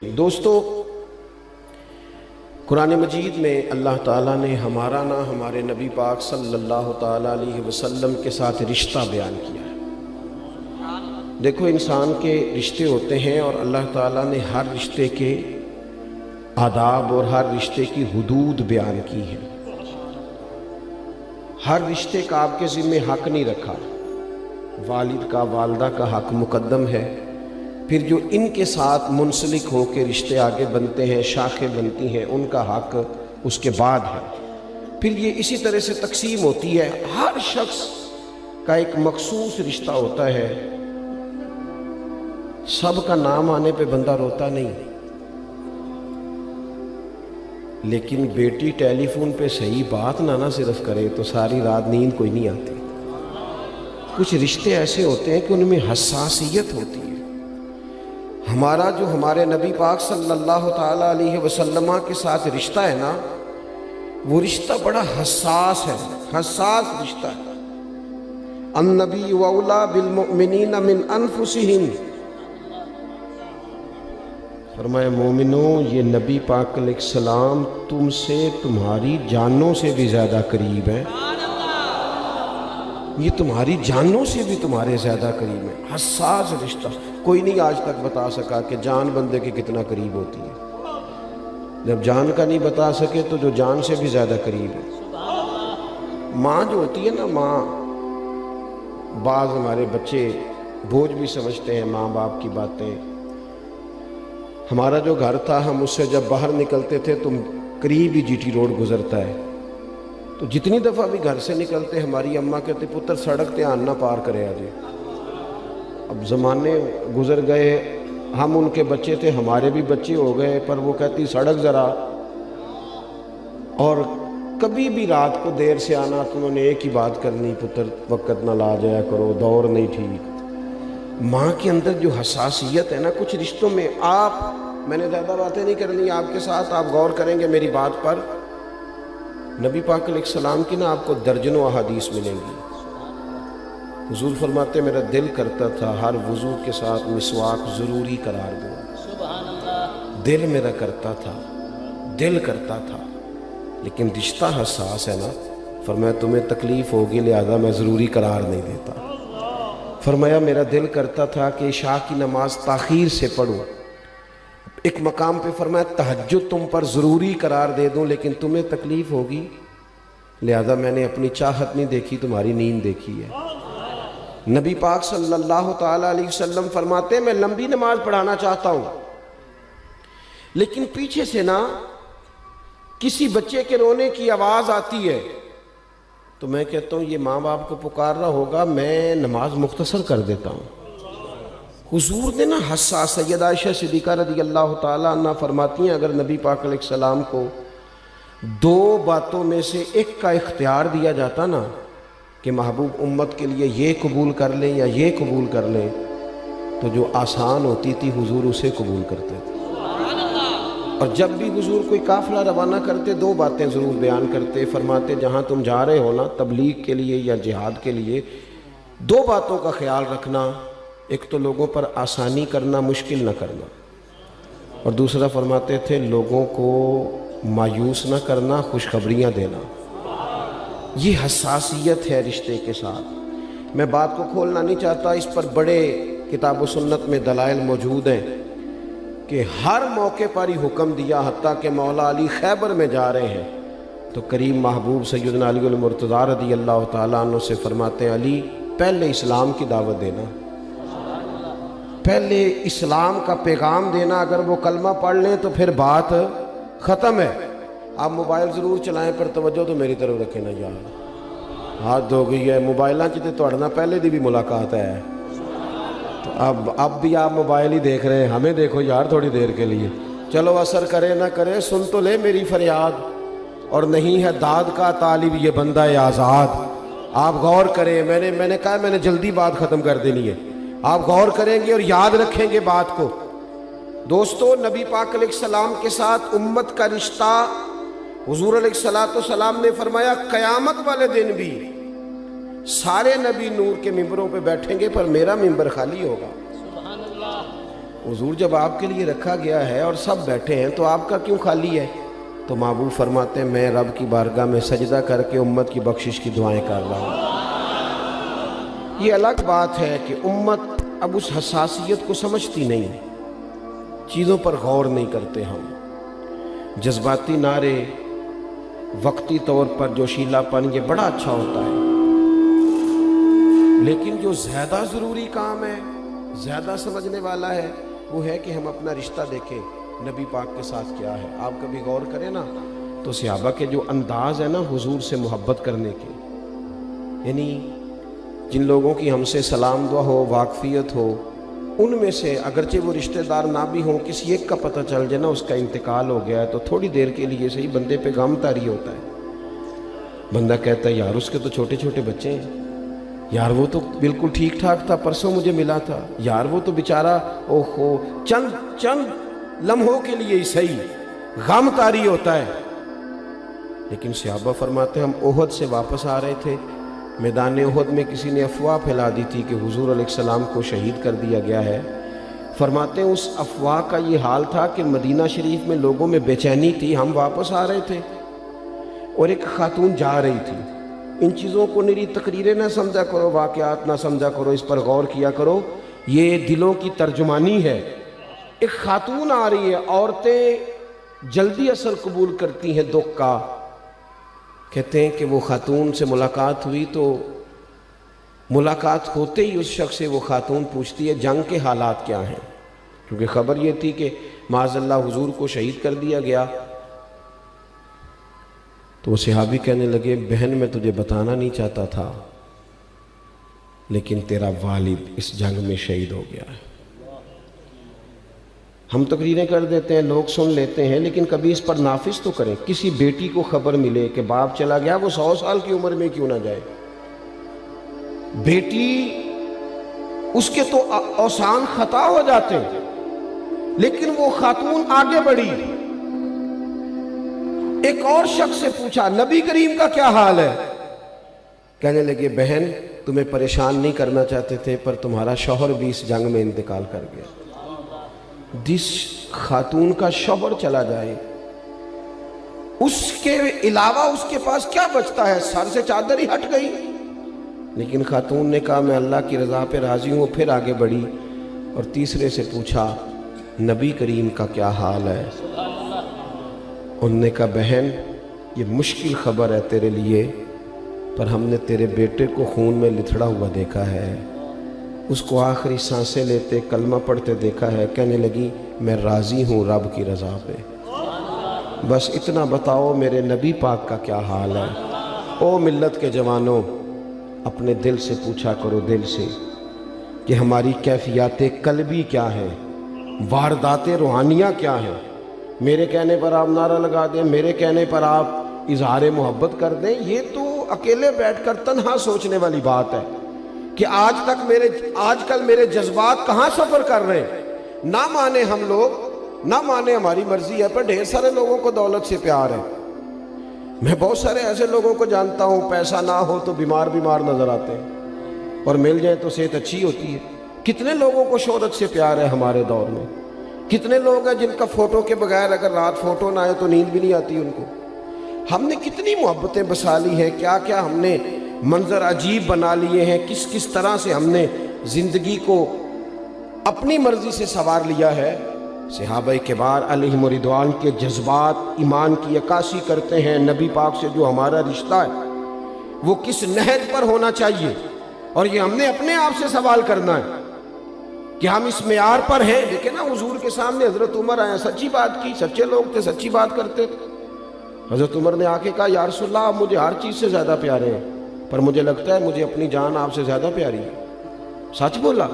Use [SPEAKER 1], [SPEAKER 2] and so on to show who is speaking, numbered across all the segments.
[SPEAKER 1] دوستو، قرآن مجید میں اللہ تعالیٰ نے ہمارا نہ ہمارے نبی پاک صلی اللہ تعالیٰ علیہ وسلم کے ساتھ رشتہ بیان کیا ہے۔ دیکھو، انسان کے رشتے ہوتے ہیں اور اللہ تعالیٰ نے ہر رشتے کے آداب اور ہر رشتے کی حدود بیان کی ہے۔ ہر رشتے کا آپ کے ذمہ حق نہیں رکھا۔ والد کا، والدہ کا حق مقدم ہے، پھر جو ان کے ساتھ منسلک ہو کے رشتے آگے بنتے ہیں، شاخیں بنتی ہیں، ان کا حق اس کے بعد ہے۔ پھر یہ اسی طرح سے تقسیم ہوتی ہے۔ ہر شخص کا ایک مخصوص رشتہ ہوتا ہے۔ سب کا نام آنے پہ بندہ روتا نہیں، لیکن بیٹی ٹیلی فون پہ صحیح بات نہ صرف کرے تو ساری رات نیند کوئی نہیں آتی۔ کچھ رشتے ایسے ہوتے ہیں کہ ان میں حساسیت ہوتی ہے۔ ہمارا جو ہمارے نبی پاک صلی اللہ تعالیٰ علیہ وسلم کے ساتھ رشتہ ہے نا، وہ رشتہ بڑا حساس ہے، حساس رشتہ ہے۔ النبی اولیٰ بالمؤمنین من انفسہم، فرمایا مومنوں، یہ نبی پاک علیہ السلام تم سے تمہاری جانوں سے بھی زیادہ قریب ہے۔ یہ تمہاری جانوں سے بھی تمہارے زیادہ قریب ہے۔ حساس رشتہ، کوئی نہیں آج تک بتا سکا کہ جان بندے کے کتنا قریب ہوتی ہے۔ جب جان کا نہیں بتا سکے تو جو جان سے بھی زیادہ قریب ہے۔ ماں جو ہوتی ہے نا، ماں، بعض ہمارے بچے بوجھ بھی سمجھتے ہیں ماں باپ کی باتیں۔ ہمارا جو گھر تھا، ہم اس سے جب باہر نکلتے تھے تو قریب ہی جی ٹی روڈ گزرتا ہے، تو جتنی دفعہ بھی گھر سے نکلتے ہماری اماں کہتے پتر سڑک دھیان نہ پار کرے آجے۔ اب زمانے گزر گئے، ہم ان کے بچے تھے، ہمارے بھی بچے ہو گئے، پر وہ کہتی سڑک ذرا، اور کبھی بھی رات کو دیر سے آنا تو انہوں نے ایک ہی بات کرنی، پتر وقت نہ لا جایا کرو، دور نہیں ٹھیک۔ ماں کے اندر جو حساسیت ہے نا، کچھ رشتوں میں میں نے زیادہ باتیں نہیں کرنی آپ کے ساتھ، آپ غور کریں گے میری بات پر۔ نبی پاک علیہ السلام کی نا آپ کو درجنوں احادیث ملیں گی۔ حضور فرماتے میرا دل کرتا تھا ہر وضو کے ساتھ مسواک ضروری قرار دوں۔ دل میرا کرتا تھا، لیکن رشتہ حساس ہے نا، فرمایا تمہیں تکلیف ہوگی لہذا میں ضروری قرار نہیں دیتا۔ فرمایا میرا دل کرتا تھا کہ عشاء کی نماز تاخیر سے پڑھوں۔ ایک مقام پہ فرمایا تہجد تم پر ضروری قرار دے دوں، لیکن تمہیں تکلیف ہوگی لہذا میں نے اپنی چاہت نہیں دیکھی، تمہاری نیند دیکھی ہے۔ نبی پاک صلی اللہ تعالیٰ علیہ وسلم فرماتے میں لمبی نماز پڑھانا چاہتا ہوں، لیکن پیچھے سے نا کسی بچے کے رونے کی آواز آتی ہے تو میں کہتا ہوں یہ ماں باپ کو پکار رہا ہوگا، میں نماز مختصر کر دیتا ہوں۔ حضور نے نا حساس، سیدہ عائشہ صدیقہ رضی اللہ تعالیٰ عنہ فرماتی ہیں اگر نبی پاک علیہ السلام کو دو باتوں میں سے ایک کا اختیار دیا جاتا نا کہ محبوب امت کے لیے یہ قبول کر لیں یا یہ قبول کر لیں، تو جو آسان ہوتی تھی حضور اسے قبول کرتے تھے۔ اور جب بھی حضور کوئی قافلہ روانہ کرتے دو باتیں ضرور بیان کرتے، فرماتے جہاں تم جا رہے ہو نا تبلیغ کے لیے یا جہاد کے لیے، دو باتوں کا خیال رکھنا، ایک تو لوگوں پر آسانی کرنا، مشکل نہ کرنا، اور دوسرا فرماتے تھے لوگوں کو مایوس نہ کرنا، خوشخبریاں دینا۔ یہ حساسیت ہے رشتے کے ساتھ۔ میں بات کو کھولنا نہیں چاہتا، اس پر بڑے کتاب و سنت میں دلائل موجود ہیں کہ ہر موقع پر ہی حکم دیا، حتیٰ کہ مولا علی خیبر میں جا رہے ہیں تو کریم محبوب سیدنا علی المرتضیٰ رضی اللہ تعالیٰ عنہ سے فرماتے ہیں علی پہلے اسلام کی دعوت دینا، پہلے اسلام کا پیغام دینا، اگر وہ کلمہ پڑھ لیں تو پھر بات ختم ہے۔ آپ موبائل ضرور چلائیں پر توجہ تو میری طرف رکھیں نا یار، ہاتھ ہو گئی ہے موبائلوں چ تو پہلے دی بھی ملاقات ہے، تو اب بھی آپ موبائل ہی دیکھ رہے ہیں، ہمیں دیکھو یار تھوڑی دیر کے لیے، چلو اثر کرے نہ کرے سن تو لے میری فریاد، اور نہیں ہے داد کا طالب یہ بندہ آزاد۔ آپ غور کریں، میں نے کہا میں نے جلدی بات ختم کر دینی ہے، آپ غور کریں گے اور یاد رکھیں گے بات کو۔ دوستو، نبی پاک علیہ السلام کے ساتھ امت کا رشتہ، حضور علیہ السلام نے فرمایا قیامت والے دن بھی سارے نبی نور کے ممبروں پہ بیٹھیں گے پر میرا ممبر خالی ہوگا۔ حضور جب آپ کے لیے رکھا گیا ہے اور سب بیٹھے ہیں تو آپ کا کیوں خالی ہے؟ تو محبوب فرماتے ہیں میں رب کی بارگاہ میں سجدہ کر کے امت کی بخشش کی دعائیں کر رہا ہوں۔ یہ الگ بات ہے کہ امت اب اس حساسیت کو سمجھتی نہیں، چیزوں پر غور نہیں کرتے ہم، جذباتی نعرے، وقتی طور پر جوشیلا پن یہ بڑا اچھا ہوتا ہے، لیکن جو زیادہ ضروری کام ہے، زیادہ سمجھنے والا ہے، وہ ہے کہ ہم اپنا رشتہ دیکھیں نبی پاک کے ساتھ کیا ہے۔ آپ کبھی غور کریں نا تو صحابہ کے جو انداز ہے نا حضور سے محبت کرنے کے، یعنی جن لوگوں کی ہم سے سلام دعا ہو، واقفیت ہو، ان میں سے اگرچہ وہ رشتہ دار نہ بھی ہوں، کسی ایک کا پتہ چل جائے نا اس کا انتقال ہو گیا ہے تو تھوڑی دیر کے لیے صحیح بندے پہ غم طاری ہوتا ہے۔ بندہ کہتا ہے یار اس کے تو چھوٹے چھوٹے بچے ہیں، یار وہ تو بالکل ٹھیک ٹھاک تھا، پرسوں مجھے ملا تھا، یار وہ تو بیچارہ اوہو، چند لمحوں کے لیے ہی صحیح غم طاری ہوتا ہے۔ لیکن صحابہ فرماتے ہیں ہم احد سے واپس آ رہے تھے، میدان احد میں کسی نے افواہ پھیلا دی تھی کہ حضور علیہ السلام کو شہید کر دیا گیا ہے۔ فرماتے ہیں اس افواہ کا یہ حال تھا کہ مدینہ شریف میں لوگوں میں بے چینی تھی، ہم واپس آ رہے تھے اور ایک خاتون جا رہی تھی۔ ان چیزوں کو نری تقریریں نہ سمجھا کرو، واقعات نہ سمجھا کرو، اس پر غور کیا کرو، یہ دلوں کی ترجمانی ہے۔ ایک خاتون آ رہی ہے، عورتیں جلدی اثر قبول کرتی ہیں دکھ کا۔ کہتے ہیں کہ وہ خاتون سے ملاقات ہوئی تو ملاقات ہوتے ہی اس شخص سے وہ خاتون پوچھتی ہے جنگ کے حالات کیا ہیں، کیونکہ خبر یہ تھی کہ معاذ اللہ حضور کو شہید کر دیا گیا۔ تو وہ صحابی کہنے لگے بہن میں تجھے بتانا نہیں چاہتا تھا، لیکن تیرا والد اس جنگ میں شہید ہو گیا ہے۔ ہم تقریریں کر دیتے ہیں، لوگ سن لیتے ہیں، لیکن کبھی اس پر نافذ تو کریں۔ کسی بیٹی کو خبر ملے کہ باپ چلا گیا، وہ 100 سال کی عمر میں کیوں نہ جائے، بیٹی اس کے تو اوسان خطا ہو جاتے ہیں، لیکن وہ خاتون آگے بڑھی، ایک اور شخص سے پوچھا نبی کریم کا کیا حال ہے؟ کہنے لگے بہن تمہیں پریشان نہیں کرنا چاہتے تھے، پر تمہارا شوہر بھی اس جنگ میں انتقال کر گیا۔ جس خاتون کا شوہر چلا جائے اس کے علاوہ اس کے پاس کیا بچتا ہے، سر سے چادر ہی ہٹ گئی۔ لیکن خاتون نے کہا میں اللہ کی رضا پہ راضی ہوں، پھر آگے بڑھی اور تیسرے سے پوچھا نبی کریم کا کیا حال ہے؟ انہوں نے کہا بہن یہ مشکل خبر ہے تیرے لیے، پر ہم نے تیرے بیٹے کو خون میں لتھڑا ہوا دیکھا ہے، اس کو آخری سانسیں لیتے کلمہ پڑھتے دیکھا ہے۔ کہنے لگی میں راضی ہوں رب کی رضا پہ، بس اتنا بتاؤ میرے نبی پاک کا کیا حال ہے۔ او ملت کے جوانوں، اپنے دل سے پوچھا کرو، دل سے، کہ ہماری کیفیات قلبی کیا ہیں، واردات روحانیہ کیا ہیں۔ میرے کہنے پر آپ نعرہ لگا دیں، میرے کہنے پر آپ اظہار محبت کر دیں، یہ تو اکیلے بیٹھ کر تنہا سوچنے والی بات ہے کہ آج کل میرے جذبات کہاں سفر کر رہے ہیں۔ نہ مانے ہم لوگ، نہ مانے ہماری مرضی ہے، پر ڈھیر سارے لوگوں کو دولت سے پیار ہے۔ میں بہت سارے ایسے لوگوں کو جانتا ہوں پیسہ نہ ہو تو بیمار نظر آتے ہیں، اور مل جائے تو صحت اچھی ہوتی ہے۔ کتنے لوگوں کو شہرت سے پیار ہے ہمارے دور میں، کتنے لوگ ہیں جن کا فوٹو کے بغیر اگر رات فوٹو نہ آئے تو نیند بھی نہیں آتی ان کو۔ ہم نے کتنی محبتیں بسا لی ہیں، کیا کیا ہم نے منظر عجیب بنا لیے ہیں، کس کس طرح سے ہم نے زندگی کو اپنی مرضی سے سنوار لیا ہے۔ صحابہ کبار علیہم رضوان کے جذبات ایمان کی عکاسی کرتے ہیں۔ نبی پاک سے جو ہمارا رشتہ ہے وہ کس نہج پر ہونا چاہیے، اور یہ ہم نے اپنے آپ سے سوال کرنا ہے کہ ہم اس معیار پر ہیں۔ دیکھیں نا حضور کے سامنے حضرت عمر آئے، سچی بات کی، سچے لوگ تھے، سچی بات کرتے تھے۔ حضرت عمر نے آ کے کہا یا رسول اللہ آپ مجھے ہر چیز سے زیادہ پیارے ہیں، پر مجھے لگتا ہے مجھے اپنی جان آپ سے زیادہ پیاری ہے۔ سچ بولا،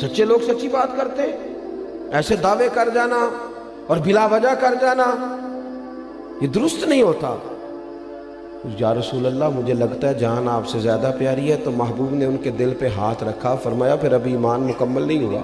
[SPEAKER 1] سچے لوگ سچی بات کرتے ہیں۔ ایسے دعوے کر جانا اور بلا وجہ کر جانا یہ درست نہیں ہوتا۔ یا رسول اللہ مجھے لگتا ہے جان آپ سے زیادہ پیاری ہے، تو محبوب نے ان کے دل پہ ہاتھ رکھا، فرمایا پھر ابھی ایمان مکمل نہیں ہوا۔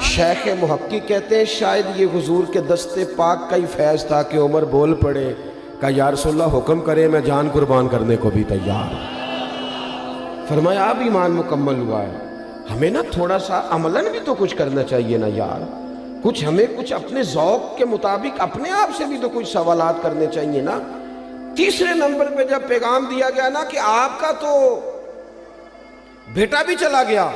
[SPEAKER 1] شیخ محقق کہتے ہیں شاید یہ حضور کے دست پاک کا ہی فیض تھا کہ عمر بول پڑے، کہا یا رسول اللہ حکم کرے میں جان قربان کرنے کو بھی تیار۔ فرمایا اب ایمان مکمل ہوا ہے۔ ہمیں نا تھوڑا سا عملاً بھی تو کچھ کرنا چاہیے نا یار، کچھ ہمیں کچھ اپنے ذوق کے مطابق اپنے آپ سے بھی تو کچھ سوالات کرنے چاہیے نا۔ تیسرے نمبر پہ جب پیغام دیا گیا نا کہ آپ کا تو بیٹا بھی چلا گیا،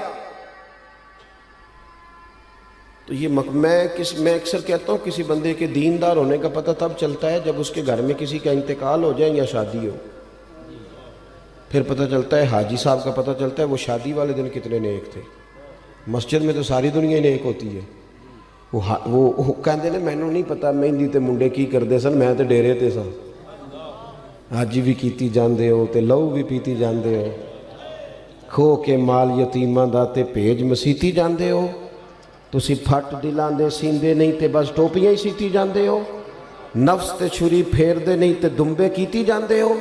[SPEAKER 1] تو یہ میں اکثر کہتا ہوں کسی بندے کے دیندار ہونے کا پتہ تب چلتا ہے جب اس کے گھر میں کسی کا انتقال ہو جائے یا شادی ہو، پھر پتہ چلتا ہے۔ حاجی صاحب کا پتہ چلتا ہے وہ شادی والے دن کتنے نیک تھے۔ مسجد میں تو ساری دنیا نیک ہوتی ہے، وہ کہتے ہیں مینوں نہیں پتا مہندی تے منڈے کی کرتے سن، میں تے ڈیرے تے سن۔ حاجی بھی کیتی جاندے ہو تے لہو بھی پیتی جاندے ہو، کھو کے مال یتیماں دا تے بھیج مسیتی جاندے ہو، تسی پھٹ دلاں دے سیندے نہیں تے بس ٹوپیاں ہی سیتی جاندے ہو، نفس تے چھری پھیر دے نہیں تے دمبے کیتی جاندے ہو،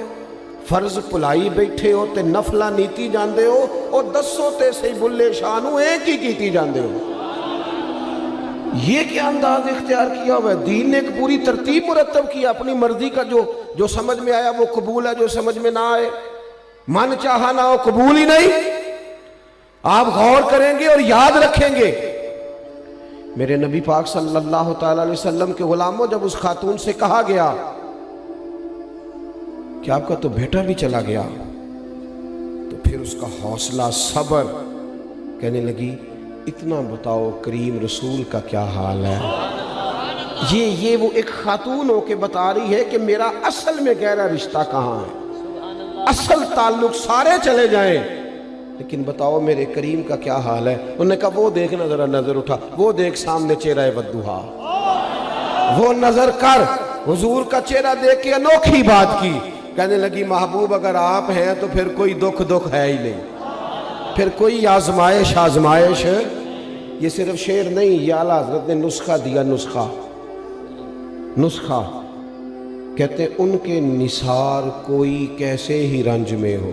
[SPEAKER 1] فرض پلائی بیٹھے ہو تے نفلہ نیتی جاندے ہو، اور دسوں تے سی بلے شانو ایک ہی کیتی جاندے ہو۔ یہ کیا انداز اختیار کیا ہوا ہے؟ دین نے ایک پوری ترتیب مرتب کیا، اپنی مرضی کا جو سمجھ میں آیا وہ قبول ہے، جو سمجھ میں نہ آئے من چاہا نہ ہو قبول ہی نہیں۔ آپ غور کریں گے اور یاد رکھیں گے، میرے نبی پاک صلی اللہ تعالی علیہ وسلم کے غلاموں، جب اس خاتون سے کہا گیا کہ آپ کا تو بیٹا بھی چلا گیا، تو پھر اس کا حوصلہ صبر، کہنے لگی اتنا بتاؤ کریم رسول کا کیا حال ہے۔ یہ وہ ایک خاتون ہو کے بتا رہی ہے کہ میرا اصل میں گہرا رشتہ کہاں ہے، اصل تعلق سارے چلے جائیں لیکن بتاؤ میرے کریم کا کیا حال ہے۔ انہوں نے کہا وہ دیکھنا، ذرا نظر اٹھا، وہ دیکھ سامنے چہرہ ودوہا، وہ نظر کر۔ حضور کا چہرہ دیکھ کے انوکھی بات کی، کہنے لگی محبوب اگر آپ ہیں تو پھر کوئی دکھ ہے ہی نہیں، پھر کوئی آزمائش یہ صرف شعر نہیں، یہ اعلیٰ حضرت نے نسخہ دیا، نسخہ کہتے ان کے نثار کوئی کیسے ہی رنج میں ہو۔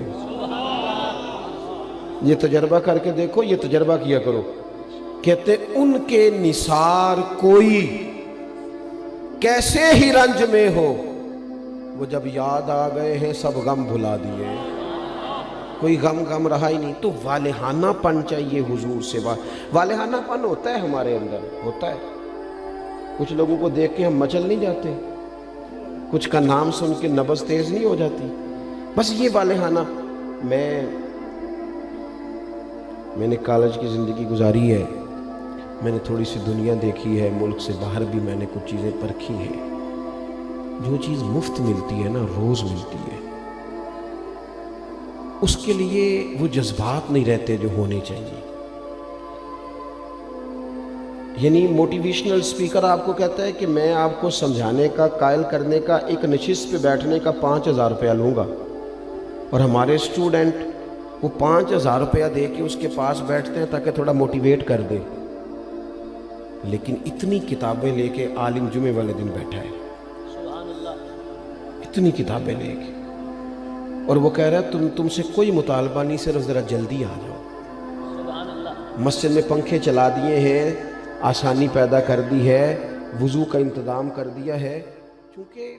[SPEAKER 1] یہ تجربہ کر کے دیکھو، یہ تجربہ کیا کرو، کہتے ان کے نثار کوئی کیسے ہی رنج میں ہو، وہ جب یاد آ گئے ہیں سب غم بھلا دیے، کوئی غم رہا ہی نہیں۔ تو والہانہ پن چاہیے حضور سے، والہانہ پن ہوتا ہے ہمارے اندر، ہوتا ہے۔ کچھ لوگوں کو دیکھ کے ہم مچل نہیں جاتے، کچھ کا نام سن کے نبض تیز نہیں ہو جاتی، بس یہ والہانہ۔ میں نے کالج کی زندگی گزاری ہے، میں نے تھوڑی سی دنیا دیکھی ہے، ملک سے باہر بھی میں نے کچھ چیزیں پرکھی ہیں۔ جو چیز مفت ملتی ہے نا، روز ملتی ہے، اس کے لیے وہ جذبات نہیں رہتے جو ہونے چاہیے۔ یعنی موٹیویشنل سپیکر آپ کو کہتا ہے کہ میں آپ کو سمجھانے کا، قائل کرنے کا، ایک نشست پہ بیٹھنے کا 5000 روپیہ لوں گا، اور ہمارے اسٹوڈنٹ وہ 5000 روپیہ دے کے اس کے پاس بیٹھتے ہیں تاکہ تھوڑا موٹیویٹ کر دے، لیکن اتنی کتابیں لے کے عالم جمعے والے دن بیٹھا ہے، اتنی کتابیں لے کے، اور وہ کہہ رہا ہے تم سے کوئی مطالبہ نہیں، صرف ذرا جلدی آ جاؤ۔ مسجد میں پنکھے چلا دیے ہیں، آسانی پیدا کر دی ہے، وضو کا انتظام کر دیا ہے، چونکہ